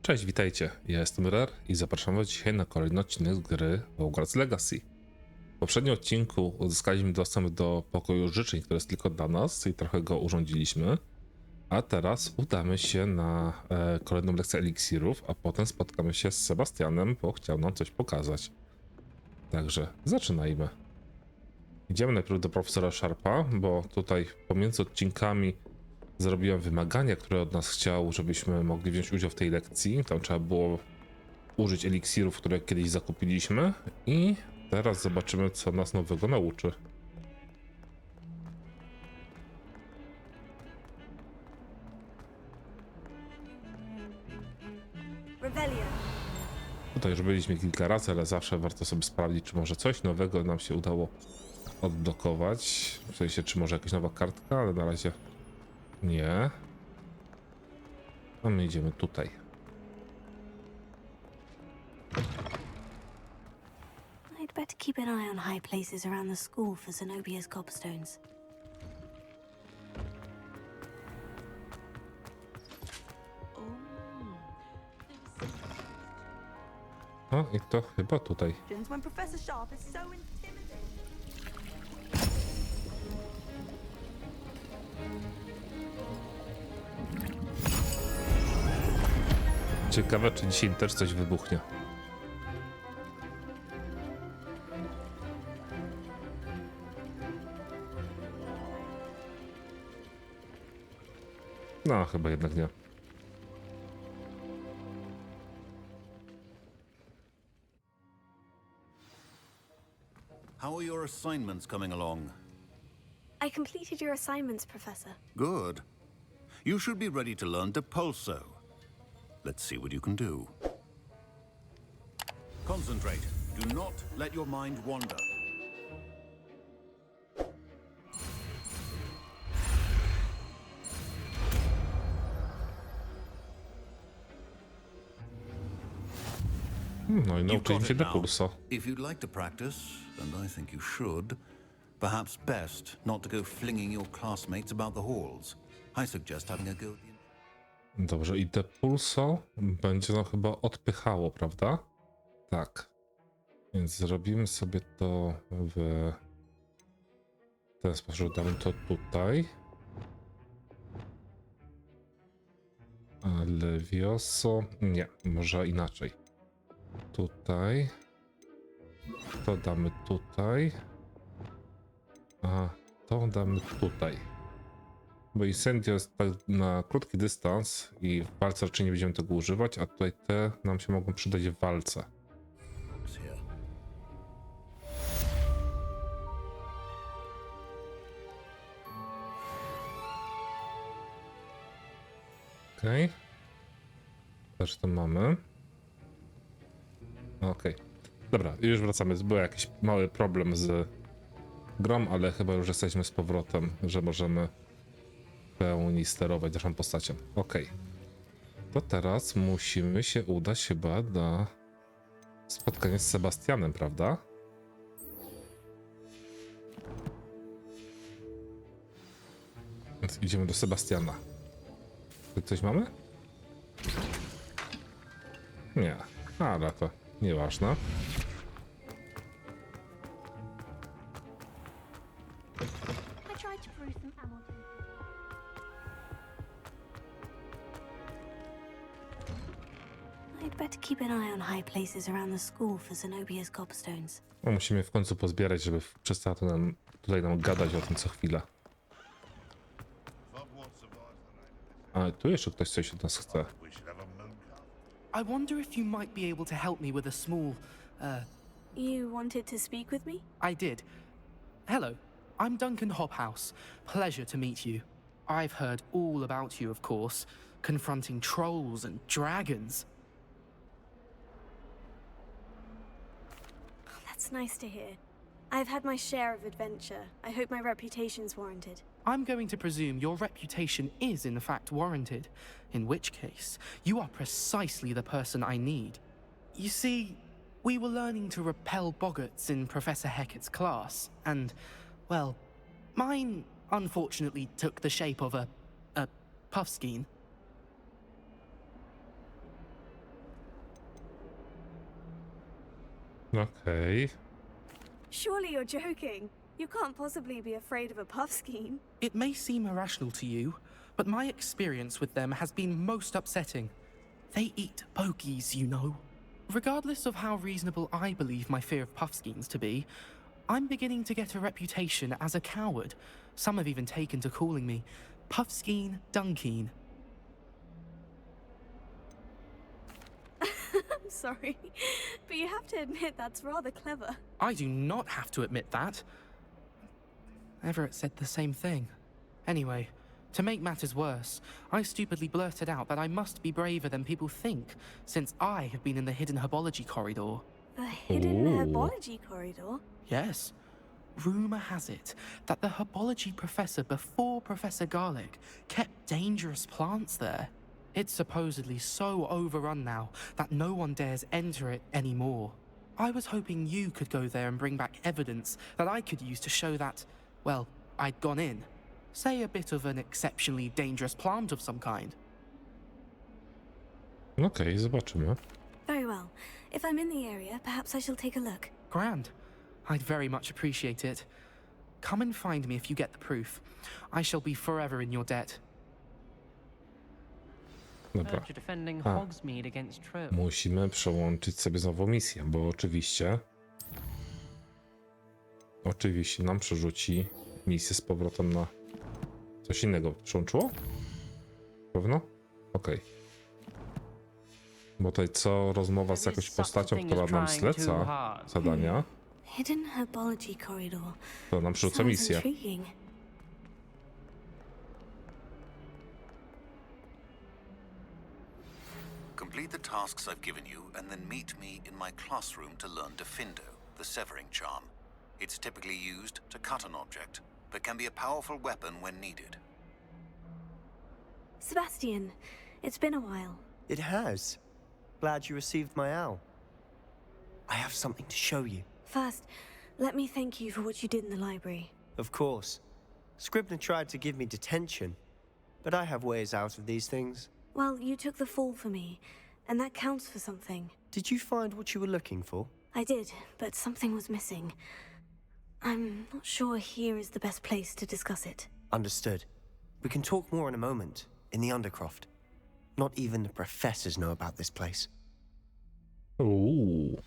Cześć, witajcie, ja jestem Reer i zapraszam was dzisiaj na kolejny odcinek z gry Hogwarts Legacy. W poprzednim odcinku uzyskaliśmy dostęp do pokoju życzeń, który jest tylko dla nas i trochę go urządziliśmy. A teraz udamy się na kolejną lekcję eliksirów, a potem spotkamy się z Sebastianem, bo chciał nam coś pokazać. Także zaczynajmy. Idziemy najpierw do profesora Sharpa, bo tutaj pomiędzy odcinkami zrobiłem wymagania, które od nas chciał, żebyśmy mogli wziąć udział w tej lekcji. Tam trzeba było użyć eliksirów, które kiedyś zakupiliśmy i teraz zobaczymy, co nas nowego nauczy. Tutaj już byliśmy kilka razy, ale zawsze warto sobie sprawdzić, czy może coś nowego nam się udało odblokować. W sensie, czy może jakaś nowa kartka, ale na razie nie. A my idziemy tutaj. I'd better keep an eye on high places around the school for Zenobia's gobstones. O, i to chyba tutaj. When Professor Sharp is so intimidating. Ciekawe, czy dzisiaj też coś wybuchnie. No, chyba jednak nie. How are your assignments coming along? I completed your assignments, Professor. Good. You should be ready to learn Depulso. Let's see what you can do. Concentrate. Do not let your mind wander. No i You've nauczyliśmy got się it now. Depulso. If you'd like to practice, and I think you should, perhaps best not to go flinging your classmates about the halls. I suggest having a go at the... Dobrze, i Depulso będzie nam chyba odpychało, prawda? Tak. Więc zrobimy sobie to w ten sposób. Damy to tutaj. A Levioso... Nie, może inaczej. Tutaj. To damy tutaj. A to damy tutaj. Bo incendio jest tak na krótki dystans i w walce raczej nie będziemy tego używać, a tutaj te nam się mogą przydać w walce. Okej. Okay. Też to mamy. Okej. Okay. Dobra, już wracamy. Był jakiś mały problem z grą, ale chyba już jesteśmy z powrotem, że możemy w pełni sterować naszą postacią. Okej. Okay. To teraz musimy się udać chyba na spotkanie z Sebastianem, prawda? Więc idziemy do Sebastiana. Tu coś mamy? Nie, ale to nieważne. I'd better keep an eye on high places around the school for Zenobia's gobstones. No, musimy w końcu pozbierać, żeby przestała to tutaj nam gadać o tym co chwilę. A tu jeszcze ktoś coś od nas chce. I wonder if you might be able to help me with a small, You wanted to speak with me? I did. Hello, I'm Duncan Hobhouse. Pleasure to meet you. I've heard all about you, of course, confronting trolls and dragons. That's nice to hear. I've had my share of adventure. I hope my reputation's warranted. I'm going to presume your reputation is in fact warranted, in which case, you are precisely the person I need. You see, we were learning to repel boggarts in Professor Hecat's class, and, well, mine unfortunately took the shape of a puffskein. Okej. Surely you're joking. You can't possibly be afraid of a puff scheme. It may seem irrational to you, but my experience with them has been most upsetting. They eat bogies, you know. Regardless of how reasonable I believe my fear of puffskeins to be, I'm beginning to get a reputation as a coward. Some have even taken to calling me Puffskeen Dunkeen. I'm sorry, but you have to admit that's rather clever. I do not have to admit that. Everett said the same thing. Anyway, to make matters worse, I stupidly blurted out that I must be braver than people think, since I have been in the hidden herbology corridor. The hidden Ooh. herbology corridor? Yes. Rumour has it that the herbology professor before Professor Garlic kept dangerous plants there. It's supposedly so overrun now that no one dares enter it anymore. I was hoping you could go there and bring back evidence that I could use to show that, well, I'd gone in. Say a bit of an exceptionally dangerous plant of some kind. Okej, zobaczymy. Very well. If I'm in the area, perhaps I shall take a look. Grand. I'd very much appreciate it. Come and find me if you get the proof. I shall be forever in your debt. Dobra. Heard you're defending A. Hogsmeade against True. Musimy przełączyć sobie znowu misję, bo oczywiście nam przerzuci misję z powrotem na coś innego. Przełączyło? Pewno? Okej. Bo tutaj co rozmowa z jakąś postacią, która nam zleca zadania, Hidden herbology corridor. to nam przerzuca Sounds misję. intriguing. Complete the tasks I've given you, and then meet me in my classroom to learn Defindo, the severing charm. It's typically used to cut an object, but can be a powerful weapon when needed. Sebastian, it's been a while. It has. Glad you received my owl. I have something to show you. First, let me thank you for what you did in the library. Of course. Scribner tried to give me detention, but I have ways out of these things. Well, you took the fall for me, and that counts for something. Did you find what you were looking for? I did, but something was missing. I'm not sure here is the best place to discuss it. Understood. We can talk more in a moment, in the Undercroft. Not even the professors know about this place. Uuu.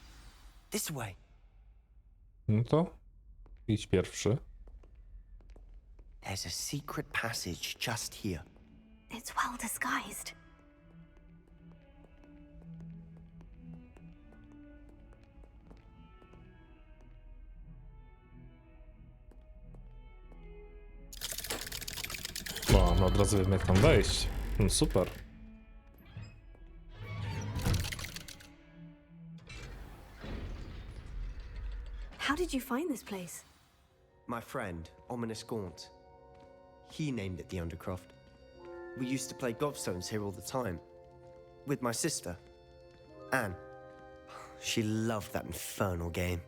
This way. No to idź pierwszy. There's a secret passage just here. It's well disguised. O, no od razu wiem jak tam wejść. Super. How did you find this place? My friend, Ominous Gaunt. He named it the Undercroft. We used to play gobstones here all the time. With my sister, Anne. She loved that infernal game.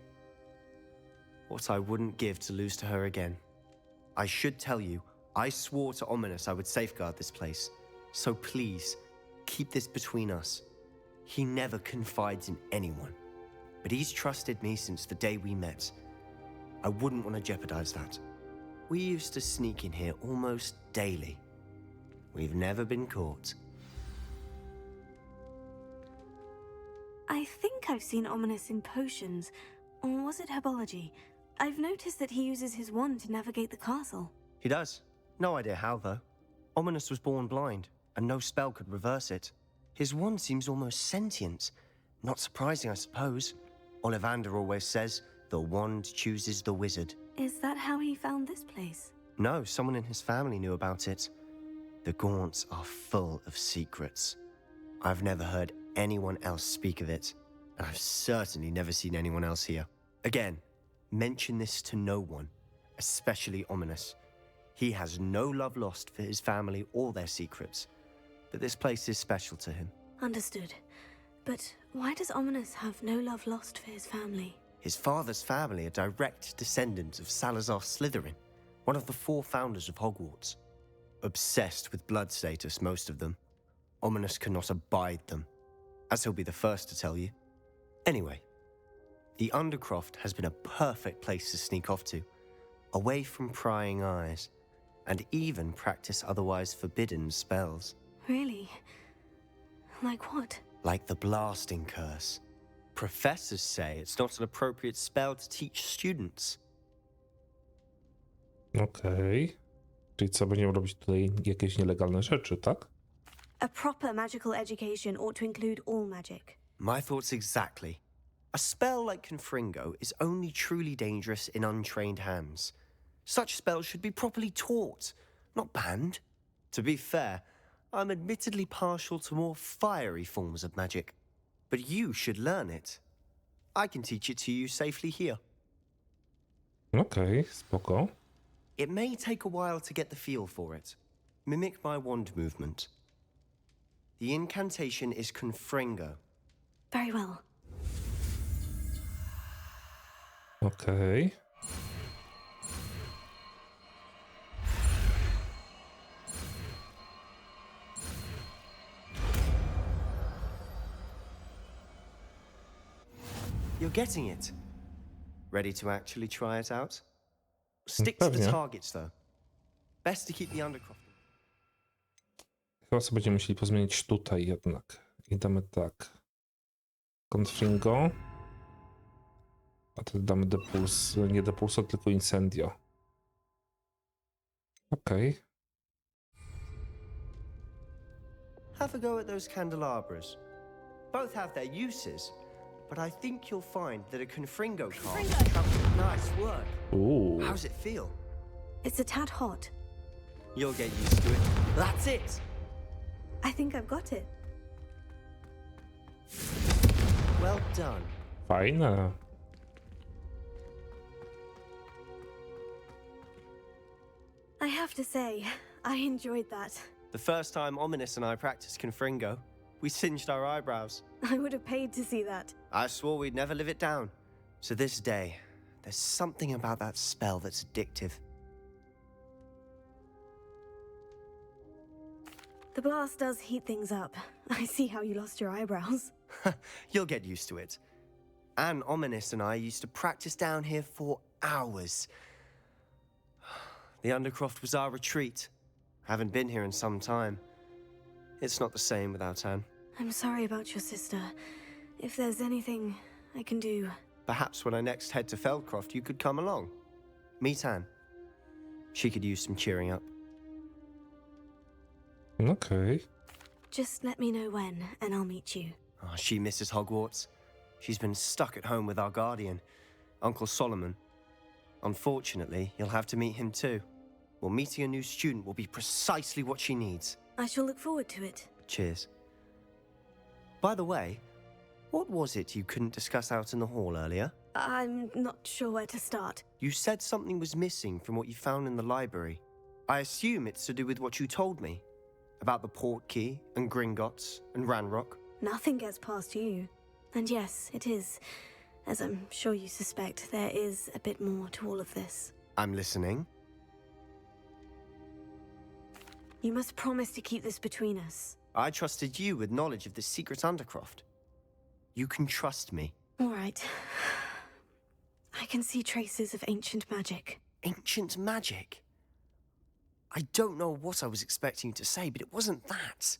What I wouldn't give to lose to her again. I should tell you, I swore to Ominous I would safeguard this place. So please, keep this between us. He never confides in anyone. But he's trusted me since the day we met. I wouldn't want to jeopardize that. We used to sneak in here almost daily. We've never been caught. I think I've seen Ominous in potions. Or was it herbology? I've noticed that he uses his wand to navigate the castle. He does. No idea how, though. Ominous was born blind, and no spell could reverse it. His wand seems almost sentient. Not surprising, I suppose. Ollivander always says, the wand chooses the wizard. Is that how he found this place? No, someone in his family knew about it. The Gaunts are full of secrets. I've never heard anyone else speak of it, and I've certainly never seen anyone else here. Again, mention this to no one, especially Ominous. He has no love lost for his family or their secrets, but this place is special to him. Understood. But why does Ominous have no love lost for his family? His father's family are direct descendants of Salazar Slytherin, one of the 4 founders of Hogwarts. Obsessed with blood status, most of them. Ominous cannot abide them, as he'll be the first to tell you. Anyway, The Undercroft has been a perfect place to sneak off to, away from prying eyes, and even practice otherwise forbidden spells. Really? Like what? Like the blasting curse. Professors say it's not an appropriate spell to teach students. Okej. Czyli co, będziemy robić tutaj jakieś nielegalne rzeczy, tak? A proper magical education ought to include all magic. My thoughts exactly. A spell like Confringo is only truly dangerous in untrained hands. Such spells should be properly taught, not banned. To be fair, I'm admittedly partial to more fiery forms of magic. But you should learn it. I can teach it to you safely here. Okej, spoko. It may take a while to get the feel for it. Mimic my wand movement. The incantation is Confringo. Very well. Okej. You're getting it. Ready to actually try it out? Stick to the Pewnie. targets, though. Best to keep the Undercroft. Chyba sobie będziemy musieli pozmienić tutaj jednak. I damy tak. Confringo. A to damy depuls, nie depulso, tylko incendio. Okej. Have a go at those candelabras. Both have their uses, but I think you'll find that a Confringo card nice work. How's it feel? It's a tad hot. You'll get used to it. That's it! I think I've got it. Well done. Fajne. I have to say, I enjoyed that. The first time Ominous and I practiced Confringo, we singed our eyebrows. I would have paid to see that. I swore we'd never live it down. To this day, there's something about that spell that's addictive. The blast does heat things up. I see how you lost your eyebrows. You'll get used to it. Anne, Ominous, and I used to practice down here for hours. The Undercroft was our retreat. Haven't been here in some time. It's not the same without Anne. I'm sorry about your sister. If there's anything I can do... Perhaps when I next head to Feldcroft, you could come along. Meet Anne. She could use some cheering up. Okej. Just let me know when, and I'll meet you. Oh, she misses Hogwarts. She's been stuck at home with our guardian, Uncle Solomon. Unfortunately, you'll have to meet him too. Well, meeting a new student will be precisely what she needs. I shall look forward to it. Cheers. By the way, what was it you couldn't discuss out in the hall earlier? I'm not sure where to start. You said something was missing from what you found in the library. I assume it's to do with what you told me. About the Portkey and Gringotts and Ranrock. Nothing gets past you. And yes, it is. As I'm sure you suspect, there is a bit more to all of this. I'm listening. You must promise to keep this between us. I trusted you with knowledge of the secret Undercroft. You can trust me. All right. I can see traces of ancient magic. Ancient magic? I don't know what I was expecting you to say, but it wasn't that.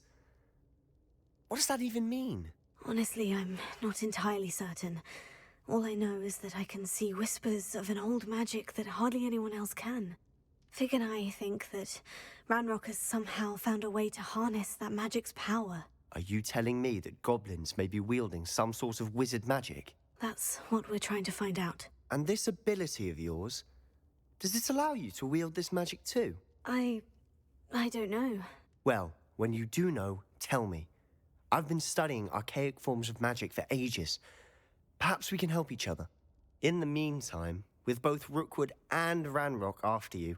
What does that even mean? Honestly, I'm not entirely certain. All I know is that I can see whispers of an old magic that hardly anyone else can. Fig and I think that Ranrock has somehow found a way to harness that magic's power. Are you telling me that goblins may be wielding some sort of wizard magic? That's what we're trying to find out. And this ability of yours, does it allow you to wield this magic too? I don't know. Well, when you do know, tell me. I've been studying archaic forms of magic for ages. Perhaps we can help each other. In the meantime, with both Rookwood and Ranrock after you,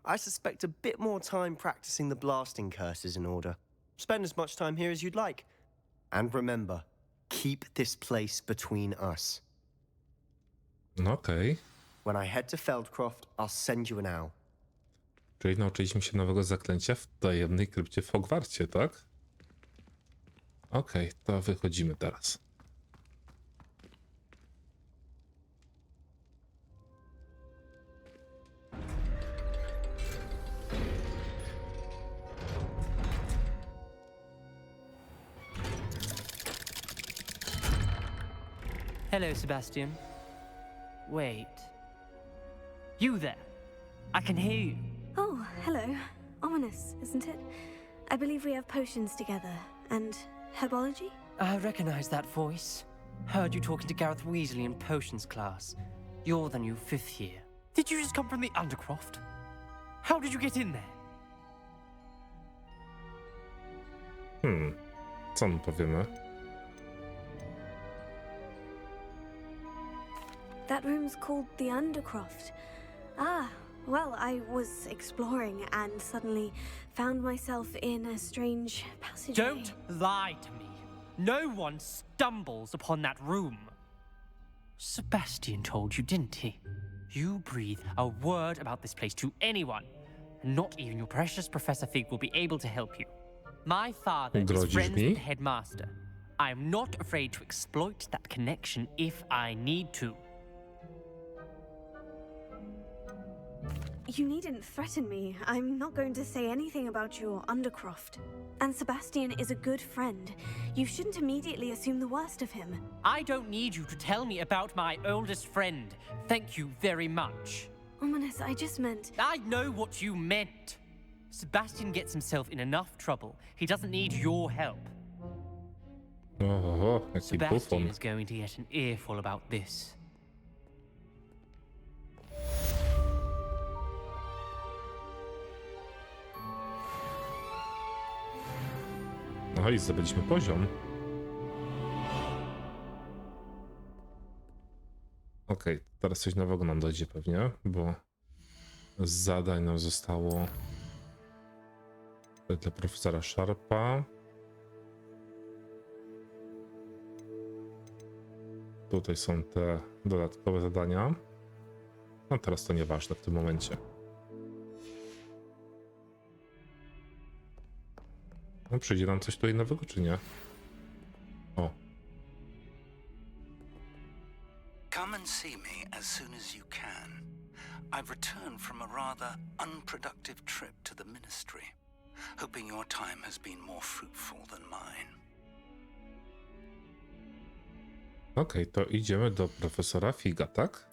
I suspect a bit more time practicing the blasting curse is in order. Spend as much time here as you'd like. And remember, keep this place between us. Okej. When I head to Feldcroft, I'll send you an owl. Czyli nauczyliśmy się nowego zaklęcia w tajemnej krypcie w Hogwarcie, tak? Okej, to wychodzimy teraz. Hello, Sebastian. Wait. You there? I can hear you. Oh, hello. Ominous, isn't it? I believe we have potions together. And herbology? I recognize that voice. Heard you talking to Gareth Weasley in potions class. You're the new 5th year. Did you just come from the Undercroft? How did you get in there? Co mu powiemy? That room's called the Undercroft. Ah, well, I was exploring and suddenly found myself in a strange passageway. Don't lie to me. No one stumbles upon that room. Sebastian told you, didn't he? You breathe a word about this place to anyone, and not even your precious Professor Fig will be able to help you. My father is Grozisz friends mi? with the headmaster. I am not afraid to exploit that connection if I need to. You needn't threaten me. I'm not going to say anything about your Undercroft. And Sebastian is a good friend. You shouldn't immediately assume the worst of him. I don't need you to tell me about my oldest friend. Thank you very much. Ominous, I just meant... I know what you meant. Sebastian gets himself in enough trouble. He doesn't need your help. Oho, jaki Sebastian bufon. is going to get an earful about this. No i zdobyliśmy poziom. Okej, teraz coś nowego nam dojdzie pewnie, bo z zadań nam zostało dla profesora Sharpa. Tutaj są te dodatkowe zadania. No teraz to nieważne w tym momencie. No przyjdzie nam coś tutaj nowego, czy nie? O. Come and see me as soon as you can. I've returned from a rather unproductive trip to the ministry, hoping your time has been more fruitful than mine. Okej, to idziemy do profesora Figa, tak?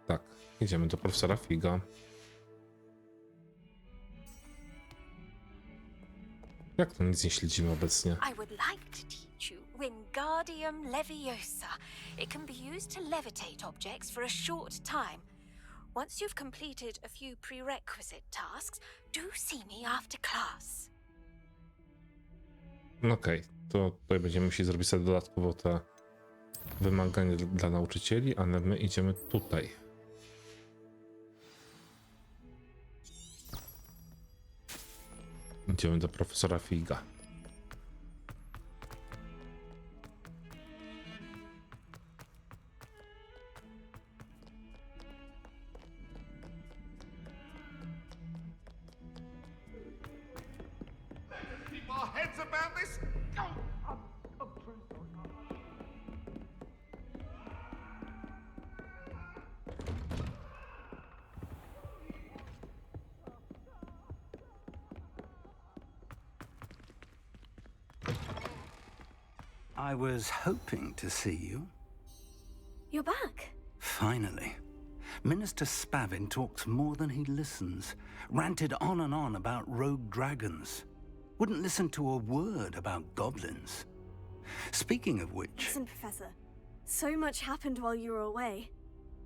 Tak, idziemy do profesora Figa. Jak to nic nie śledzimy obecnie? I would like to teach you Wingardium Leviosa. It can be used to levitate objects for a short time. Once you've completed a few prerequisite tasks, do see me after class. Okej, to tutaj będziemy musieli zrobić sobie dodatkowo te wymagania dla nauczycieli, ale my idziemy tutaj. Idziemy do profesora Figa. Keep our heads about this. I was hoping to see you. You're back. Finally. Minister Spavin talks more than he listens. Ranted on and on about rogue dragons. Wouldn't listen to a word about goblins. Speaking of which... Listen, Professor. So much happened while you were away.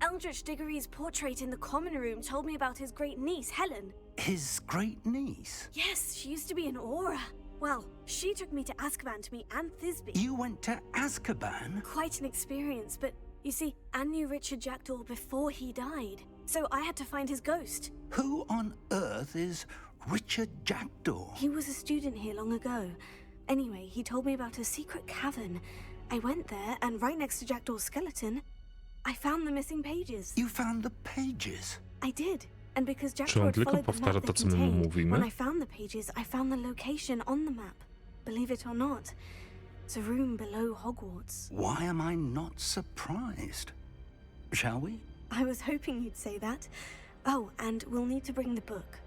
Eldritch Diggory's portrait in the common room told me about his great niece, Helen. His great niece? Yes, she used to be an Aura. Well, she took me to Azkaban to meet Anne Thisbe. You went to Azkaban? Quite an experience, but you see, Anne knew Richard Jackdaw before he died. So I had to find his ghost. Who on earth is Richard Jackdaw? He was a student here long ago. Anyway, he told me about a secret cavern. I went there, and right next to Jackdaw's skeleton, I found the missing pages. You found the pages? I did. And because Czy Jackdaw on had tylko followed the powtarza map to, they co my mu contained, mówimy? when I found the pages, I found the location on the map. Believe it or not, it's a room below Hogwarts. Why am I not surprised? Shall we? I was hoping you'd say that. Oh, and we'll need to bring the book.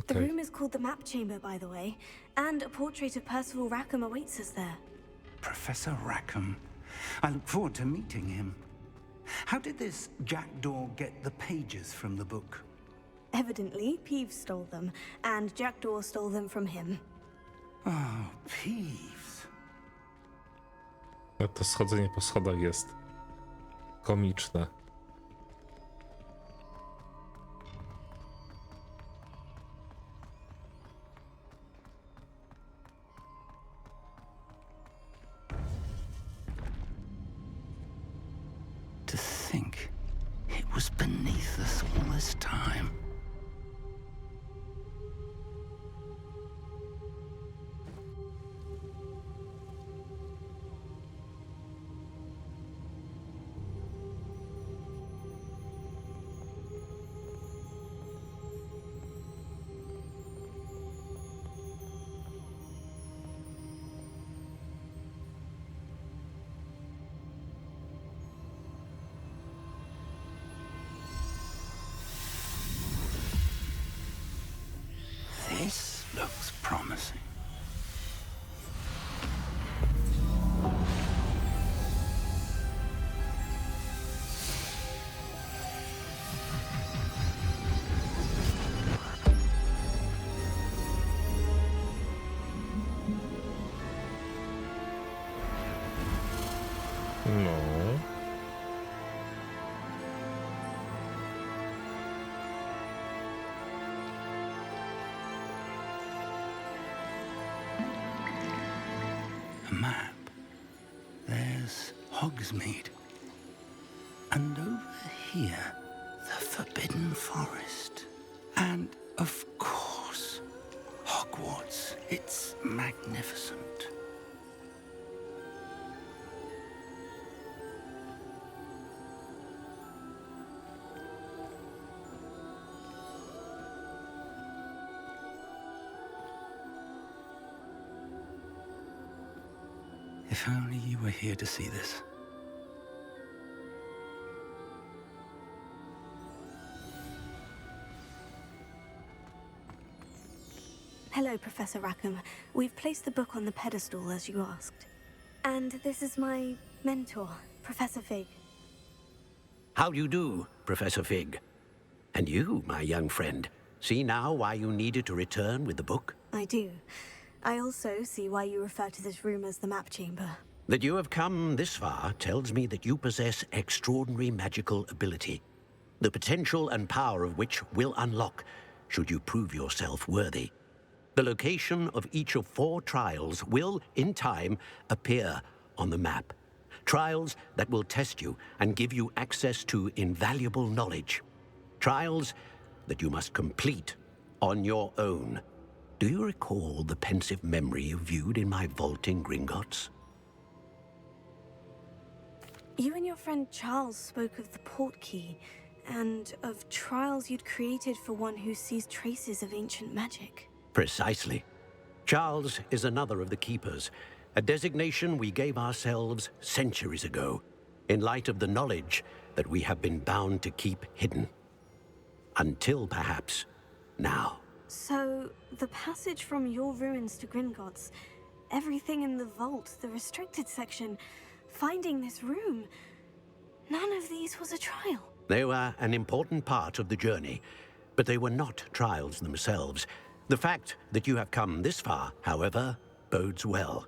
The Okej. room is called the Map Chamber, by the way, and a portrait of Percival Rackham awaits us there. Professor Rackham. I look forward to meeting him. How did this jackdaw get the pages from the book? Evidently, Peeves stole them, and Jackdaw stole them from him. Oh, Peeves. No to schodzenie po schodach jest komiczne. To think it was beneath us all this time. This looks promising. No. A map. There's Hogsmeade. And over here, the Forbidden Forest. And, of course, Hogwarts. It's magnificent. If only you were here to see this. Hello, Professor Rackham. We've placed the book on the pedestal, as you asked. And this is my mentor, Professor Fig. How do you do, Professor Fig? And you, my young friend, see now why you needed to return with the book? I do. I also see why you refer to this room as the Map Chamber. That you have come this far tells me that you possess extraordinary magical ability, the potential and power of which will unlock should you prove yourself worthy. The location of each of 4 trials will, in time, appear on the map. Trials that will test you and give you access to invaluable knowledge. Trials that you must complete on your own. Do you recall the pensive memory you viewed in my vault in Gringotts? You and your friend Charles spoke of the Portkey, and of trials you'd created for one who sees traces of ancient magic. Precisely. Charles is another of the Keepers, a designation we gave ourselves centuries ago, in light of the knowledge that we have been bound to keep hidden. Until, perhaps, now. So, the passage from your ruins to Gringotts, everything in the vault, the restricted section, finding this room, none of these was a trial. They were an important part of the journey, but they were not trials themselves. The fact that you have come this far, however, bodes well.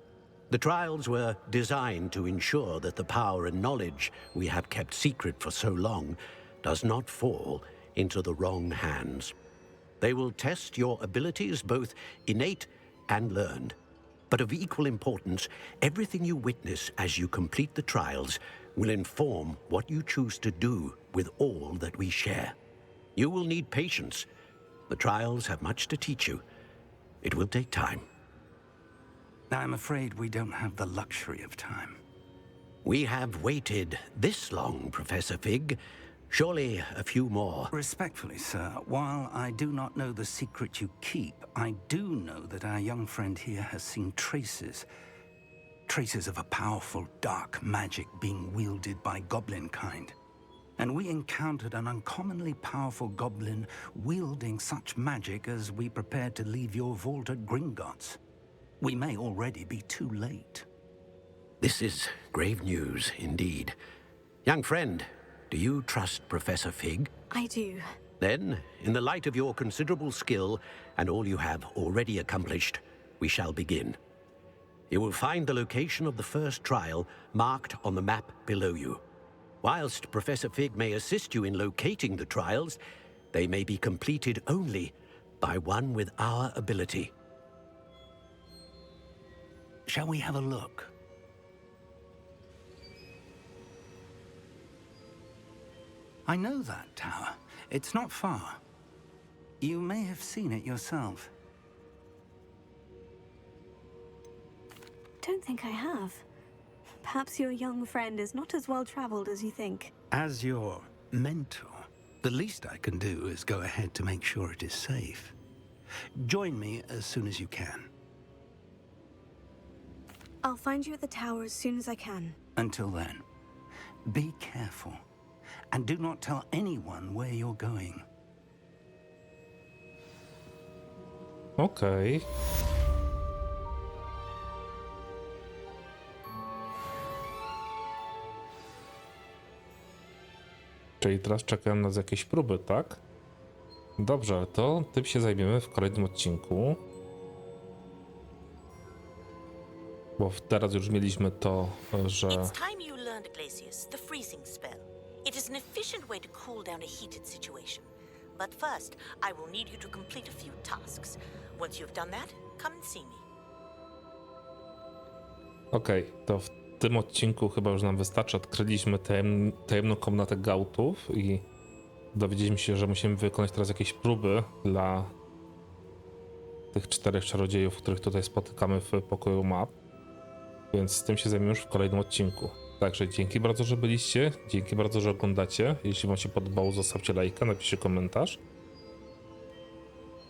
The trials were designed to ensure that the power and knowledge we have kept secret for so long does not fall into the wrong hands. They will test your abilities, both innate and learned. But of equal importance, everything you witness as you complete the trials will inform what you choose to do with all that we share. You will need patience. The trials have much to teach you. It will take time. I'm afraid we don't have the luxury of time. We have waited this long, Professor Fig. Surely a few more. Respectfully, sir, while I do not know the secret you keep, I do know that our young friend here has seen traces. Traces of a powerful, dark magic being wielded by goblin kind. and we encountered an uncommonly powerful goblin wielding such magic as we prepared to leave your vault at Gringotts. We may already be too late. This is grave news indeed. Young friend, do you trust Professor Fig? I do. Then, in the light of your considerable skill and all you have already accomplished, we shall begin. You will find the location of the first trial marked on the map below you. Whilst Professor Fig may assist you in locating the trials, they may be completed only by one with our ability. Shall we have a look? I know that tower. It's not far. You may have seen it yourself. Don't think I have. Perhaps your young friend is not as well traveled as you think. As your mentor, the least I can do is go ahead to make sure it is safe. Join me as soon as you can. I'll find you at the tower as soon as I can. Until then, be careful. And do not tell anyone where you're going. Okej. Czyli teraz czekają nas jakieś próby, tak? Dobrze, ale to tym się zajmiemy w kolejnym odcinku. Bo teraz już mieliśmy to, że... It's time you learned, Glacius, the freezing spell. It is an efficient way to cool down a heated situation. But first, I will need you to complete a few tasks. Once you've done that, come and see me. Okej, to w tym odcinku chyba już nam wystarczy. Odkryliśmy tajemną komnatę Gauntów i dowiedzieliśmy się, że musimy wykonać teraz jakieś próby dla tych 4 czarodziejów, których tutaj spotykamy w pokoju map. Więc z tym się zajmiemy już w kolejnym odcinku. Także dzięki bardzo, że byliście, dzięki bardzo, że oglądacie. Jeśli wam się podobało, zostawcie lajka, napiszcie komentarz.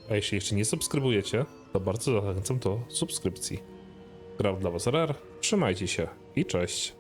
A jeśli jeszcze nie subskrybujecie, to bardzo zachęcam do subskrypcji. Grał dla Was Reer, trzymajcie się i cześć.